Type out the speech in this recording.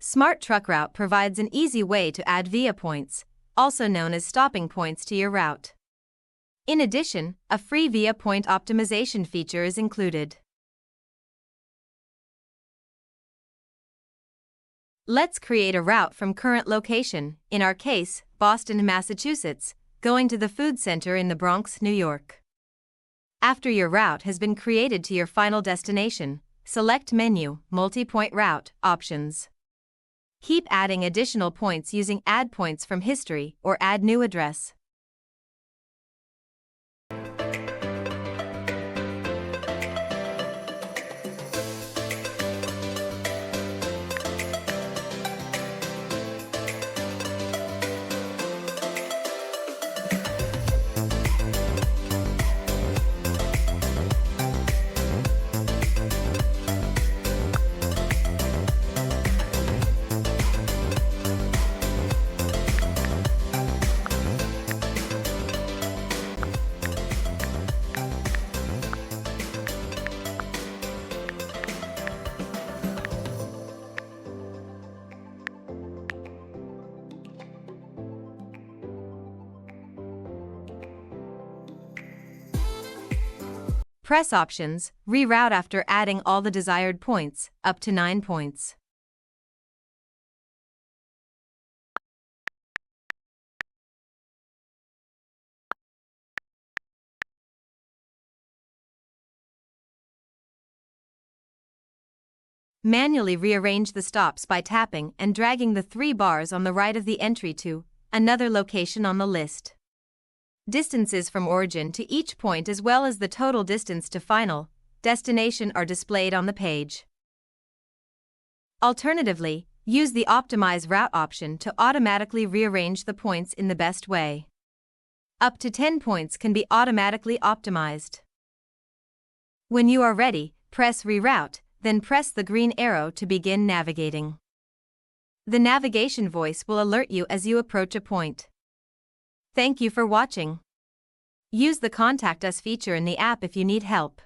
SmartTruckRoute provides an easy way to add via points, also known as stopping points, to your route. In addition, a free via point optimization feature is included. Let's create a route from current location, in our case, Boston, Massachusetts, going to the food center in the Bronx, New York. After your route has been created to your final destination, select Menu, Multi-Point Route, Options. Keep adding additional points using Add Points from History or Add New Address. Press Options, Reroute after adding all the desired points, up to 9 points. Manually rearrange the stops by tapping and dragging the 3 bars on the right of the entry to another location on the list. Distances from origin to each point as well as the total distance to final destination are displayed on the page. Alternatively, use the Optimize Route option to automatically rearrange the points in the best way. Up to 10 points can be automatically optimized. When you are ready, press Reroute, then press the green arrow to begin navigating. The navigation voice will alert you as you approach a point. Thank you for watching. Use the Contact Us feature in the app if you need help.